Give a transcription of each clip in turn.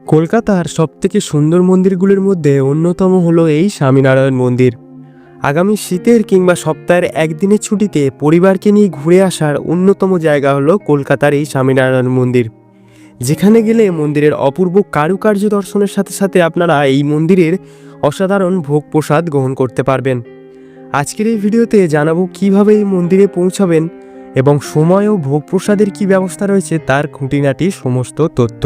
কলকাতার সবথেকে সুন্দর মন্দিরগুলির মধ্যে অন্যতম হলো এই স্বামীনারায়ণ মন্দির। আগামী শীতের কিংবা সপ্তাহের একদিনের ছুটিতে পরিবারকে নিয়ে ঘুরে আসার অন্যতম জায়গা হলো কলকাতার এই স্বামীনারায়ণ মন্দির, যেখানে গেলে মন্দিরের অপূর্ব কারুকার্য দর্শনের সাথে সাথে আপনারা এই মন্দিরের অসাধারণ ভোগ প্রসাদ গ্রহণ করতে পারবেন। আজকের এই ভিডিওতে জানাবো কিভাবে এই মন্দিরে পৌঁছাবেন এবং সময় ও ভোগ প্রসাদের কী ব্যবস্থা রয়েছে তার খুঁটিনাটি সমস্ত তথ্য।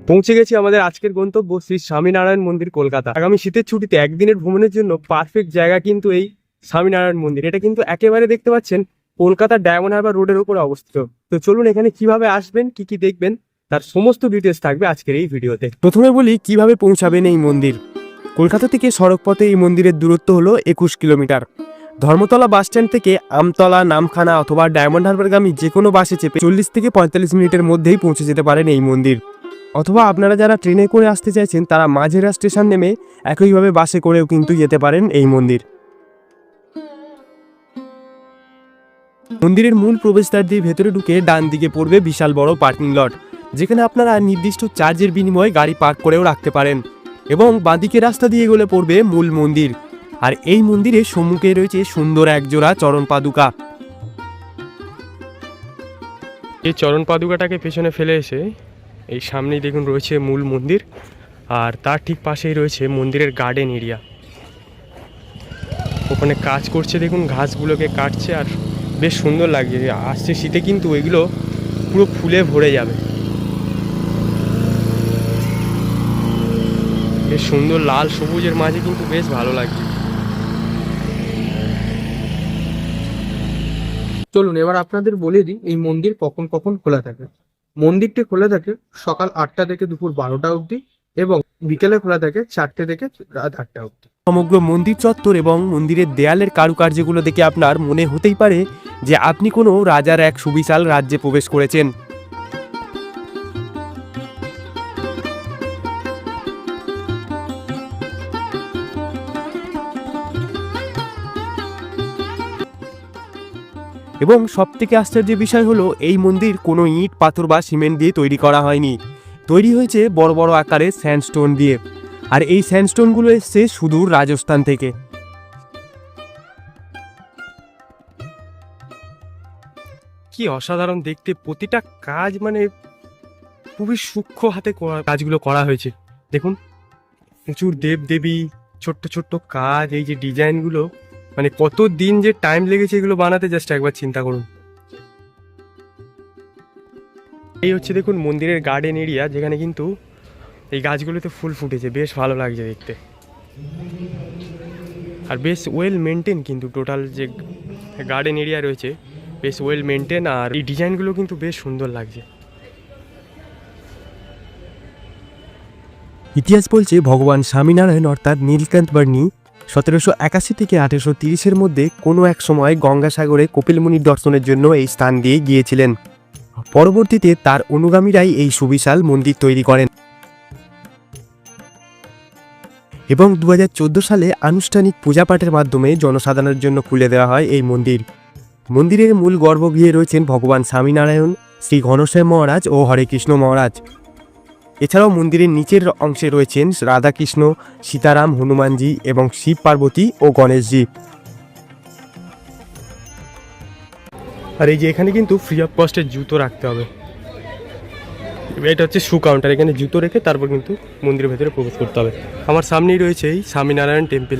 পৌঁছে গেছি আমাদের আজকের গন্তব্য শ্রী স্বামীনারায়ণ মন্দির, কলকাতা। আগামী শীতের ছুটিতে একদিনের ভ্রমণের জন্য পারফেক্ট জায়গা কিন্তু এই স্বামীনারায়ণ মন্দির। এটা কিন্তু একেবারে দেখতে পাচ্ছেন কলকাতার ডায়মন্ড হারবার রোডের উপরে অবস্থিত। তো চলুন এখানে কিভাবে আসবেন, কি কি দেখবেন তার সমস্ত ডিটেলস থাকবে আজকের এই ভিডিওতে। প্রথমে বলি কিভাবে পৌঁছাবেন এই মন্দির। কলকাতা থেকে সড়কপথে এই মন্দিরের দূরত্ব হলো 21 কিলোমিটার। ধর্মতলা বাসস্ট্যান্ড থেকে আমতলা, নামখানা অথবা ডায়মন্ড হারবারগামী যে কোনো বাসে চেপে 40 থেকে 45 মিনিটের মধ্যেই পৌঁছে যেতে পারেন এই মন্দির। অথবা আপনারা যারা ট্রেনে করে আসতে চাইছেন তারা মাঝেরা স্টেশন নেমে একইভাবে বাসে করেও কিন্তু যেতে পারেন এই মন্দির। মন্দিরের মূল প্রবেশদ্বার দিয়ে ভেতরে ঢুকে ডান দিকে পড়বে বিশাল বড় পার্কিং লট, যেখানে আপনারা নির্দিষ্ট চার্জের বিনিময়ে গাড়ি পার্ক করেও রাখতে পারেন। এবং বাঁদিকে রাস্তা দিয়ে গেলে পড়বে মূল মন্দির। আর এই মন্দিরের সম্মুখে রয়েছে সুন্দর একজোড়া চরণ পাদুকা। এই চরণ পাদুকাটাকে পেছনে ফেলে এসে এই সামনেই দেখুন রয়েছে মূল মন্দির, আর তার ঠিক পাশেই রয়েছে মন্দিরের গার্ডেন এরিয়া। ওখানে কাজ করছে, দেখুন ঘাসগুলোকে কাটছে, আর বেশ সুন্দর লাগছে। আসছে শীতে কিন্তু ওইগুলো পুরো ফুলে ভরে যাবে। বেশ সুন্দর লাল সবুজের মাঝে কিন্তু বেশ ভালো লাগছে। চলুন এবার আপনাদের বলে দিই এই মন্দির কখন কখন খোলা থাকে। মন্দিরটি খোলা থাকে সকাল 8টা থেকে দুপুর 12টা অবধি, এবং বিকেলে খোলা থাকে 4টে থেকে রাত 8টা অবধি। সমগ্র মন্দির চত্বর এবং মন্দিরের দেয়ালের কারুকার্যগুলো দেখে আপনার মনে হতেই পারে যে আপনি কোনো রাজার এক সুবিশাল রাজ্যে প্রবেশ করেছেন। এবং সবথেকে আশ্চর্যের বিষয় হলো এই মন্দির কোনো ইট, পাথর বা সিমেন্ট দিয়ে তৈরি করা হয়নি। তৈরি হয়েছে বড় বড় আকারের স্যান্ডস্টোন দিয়ে। আর এই স্যান্ডস্টোনগুলো এসছে সুদূর রাজস্থান থেকে। কি অসাধারণ দেখতে! প্রতিটা কাজ মানে খুবই সূক্ষ্ম হাতে কাজগুলো করা হয়েছে। দেখুন প্রচুর দেব দেবী, ছোট্ট ছোট্ট কাজ, এই যে ডিজাইনগুলো, মানে কত দিন যে টাইম লেগেছে এগুলো বানাতে, জাস্ট একবার চিন্তা করুন। এই হচ্ছে দেখুন মন্দিরের গার্ডেন এরিয়া, যেখানে কিন্তু এই গাছগুলোতে ফুল ফুটেছে, বেশ ভালো লাগছে দেখতে। আর বেশ ওয়েল মেনটেন কিন্তু টোটাল যে গার্ডেন এরিয়া রয়েছে, বেশ ওয়েল মেনটেন, আর এই ডিজাইনগুলো কিন্তু বেশ সুন্দর লাগছে। ইতিহাস বলছে ভগবান স্বামীনারায়ণ অর্থাৎ নীলকান্ত বর্ণী 1781 থেকে 1830-এর মধ্যে কোনো এক সময় গঙ্গাসাগরে কপিলমুনির দর্শনের জন্য এই স্থান দিয়ে গিয়েছিলেন। পরবর্তীতে তার অনুগামীরাই এই সুবিশাল মন্দির তৈরি করেন এবং 2014 সালে আনুষ্ঠানিক পূজাপাঠের মাধ্যমে জনসাধারণের জন্য খুলে দেওয়া হয় এই মন্দির। মন্দিরের মূল গর্ভগৃহে রয়েছেন ভগবান স্বামীনারায়ণ, শ্রী ঘনশ্যাম মহারাজ ও হরে কৃষ্ণ মহারাজ। এছাড়াও মন্দিরের নিচের অংশে রয়েছেন রাধাকৃষ্ণ, সীতারাম, হনুমানজি এবং শিব পার্বতী ও গণেশজি। আর এই যে এখানে কিন্তু ফ্রি অফ কস্টের জুতো রাখতে হবে। এটা হচ্ছে শু কাউন্টার, এখানে জুতো রেখে তারপর কিন্তু মন্দিরের ভেতরে প্রবেশ করতে হবে। আমার সামনেই রয়েছে এই স্বামীনারায়ণ টেম্পল।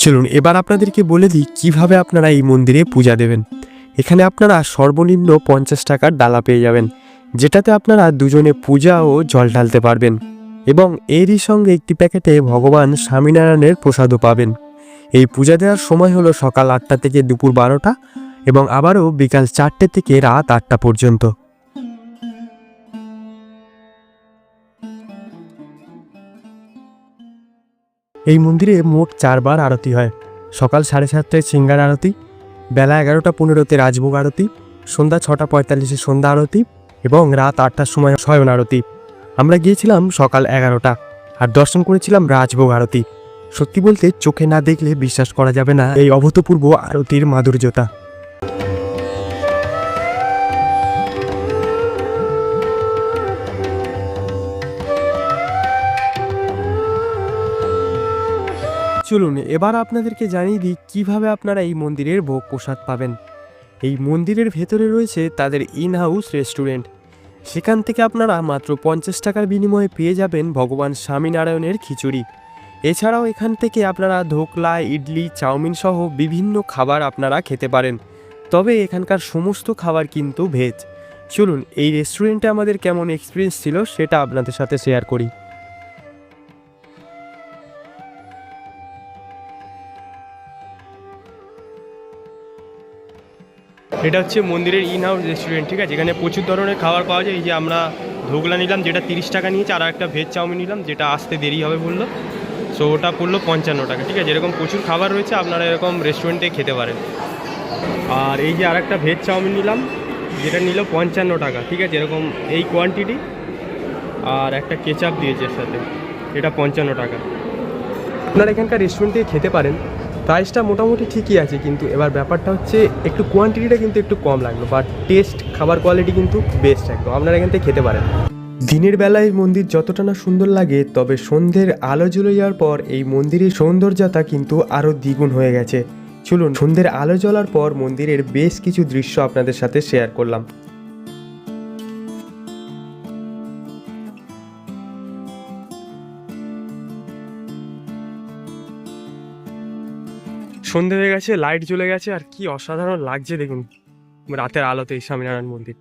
চলুন এবার আপনাদেরকে বলে দিই কিভাবে আপনারা এই মন্দিরে পূজা দেবেন। এখানে আপনারা সর্বনিম্ন 50 টাকার ডালা পেয়ে যাবেন, যেটাতে আপনারা দুজনে পূজা ও জল ঢালতে পারবেন, এবং এরই সঙ্গে একটি প্যাকেটে ভগবান স্বামীনারায়ণের প্রসাদও পাবেন। এই পূজা দেওয়ার সময় হলো সকাল 8টা থেকে দুপুর 12টা, এবং আবারও বিকাল 4টে থেকে রাত 8টা পর্যন্ত। এই মন্দিরে মোট 4 বার আরতি হয়। সকাল 7:30টায় সিঙ্গার আরতি, বেলা 11:15-তে রাজভোগ আরতি, সন্ধ্যা 6:45-এ সন্ধ্যা আরতি এবং রাত 8টার সময় শয়ন আরতি। আমরা গিয়েছিলাম সকাল 11টা আর দর্শন করেছিলাম রাজভোগ আরতি। সত্যি বলতে চোখে না দেখলে বিশ্বাস করা যাবে না এই অভূতপূর্ব আরতির মাধুর্যতা। চলুন এবার আপনাদেরকে জানিয়ে দিই কিভাবে আপনারা এই মন্দিরের ভোগ প্রসাদ পাবেন। এই মন্দিরের ভেতরে রয়েছে তাদের ইন হাউস রেস্টুরেন্ট। সেখান থেকে আপনারা মাত্র 50 টাকার বিনিময়ে পেয়ে যাবেন ভগবান স্বামীনারায়ণের খিচুড়ি। এছাড়াও এখান থেকে আপনারা ধোকলা, ইডলি, চাউমিন সহ বিভিন্ন খাবার আপনারা খেতে পারেন। তবে এখানকার সমস্ত খাবার কিন্তু ভেজ। চলুন এই রেস্টুরেন্টে আমাদের কেমন এক্সপিরিয়েন্স ছিল সেটা আপনাদের সাথে শেয়ার করি। এটা হচ্ছে মন্দিরের ইন হাউস রেস্টুরেন্ট, ঠিক আছে। এখানে প্রচুর ধরনের খাবার পাওয়া যায়। এই যে আমরা ধোকলা নিলাম যেটা 30 টাকা নিয়েছে, আর একটা ভেজ চাউমিন নিলাম যেটা আসতে দেরি হবে বললো, সো ওটা পড়লো 55 টাকা, ঠিক আছে। এরকম প্রচুর খাবার রয়েছে, আপনারা এরকম রেস্টুরেন্টে খেতে পারেন। আর এই যে আর একটা ভেজ চাউমিন নিলাম যেটা নিল 55 টাকা, ঠিক আছে। এরকম এই কোয়ান্টিটি, আর একটা কেচাপ দিয়েছে এর সাথে, এটা 55 টাকা। আপনারা এখানকার রেস্টুরেন্টে খেতে পারেন, প্রাইসটা মোটামুটি ঠিকই আছে, কিন্তু এবার ব্যাপারটা হচ্ছে একটু কোয়ান্টিটিটা কিন্তু একটু কম লাগলো, বাট টেস্ট, খাবার কোয়ালিটি কিন্তু বেস্ট একদম। আপনারা এখান থেকে খেতে পারেন। দিনের বেলায় মন্দির যতটা না সুন্দর লাগে, তবে সন্ধ্যের আলো জ্বলে যাওয়ার পর এই মন্দিরের সৌন্দর্যতা কিন্তু আরও দ্বিগুণ হয়ে গেছে। চলুন সন্ধ্যের আলো জ্বলার পর মন্দিরের বেশ কিছু দৃশ্য আপনাদের সাথে শেয়ার করলাম। সন্ধে হয়ে গেছে, লাইট জ্বলে গেছে, আর কি অসাধারণ লাগছে দেখুন রাতের আলোতে এই স্বামীনারায়ণ মন্দির।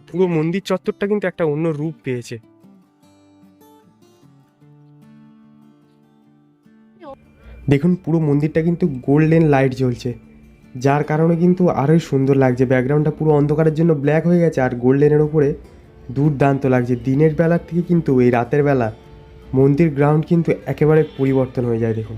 পুরো মন্দির চত্বরটা কিন্তু একটা অন্য রূপ পেয়েছে। দেখুন পুরো মন্দিরটা কিন্তু গোল্ডেন লাইট জ্বলছে, যার কারণে কিন্তু আরোই সুন্দর লাগছে। ব্যাকগ্রাউন্ডটা পুরো অন্ধকারের জন্য ব্ল্যাক হয়ে গেছে, আর গোল্ডেনের ওপরে দুর্দান্ত লাগছে। দিনের বেলার থেকে কিন্তু এই রাতের বেলা মন্দির গ্রাউন্ড কিন্তু একেবারে পরিবর্তন হয়ে যায় দেখুন।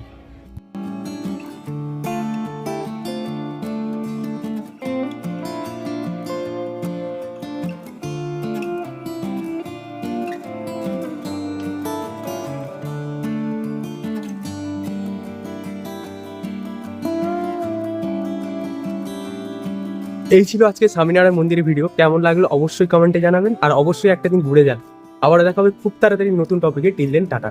এই ছিল আজকে স্বামীনারায়ণ মন্দিরের ভিডিও। কেমন লাগলো অবশ্যই কমেন্টে জানাবেন, আর অবশ্যই একটা দিন ঘুরে যান। আবার দেখা হবে খুব তাড়াতাড়ি নতুন টপিকে। Till then, tata.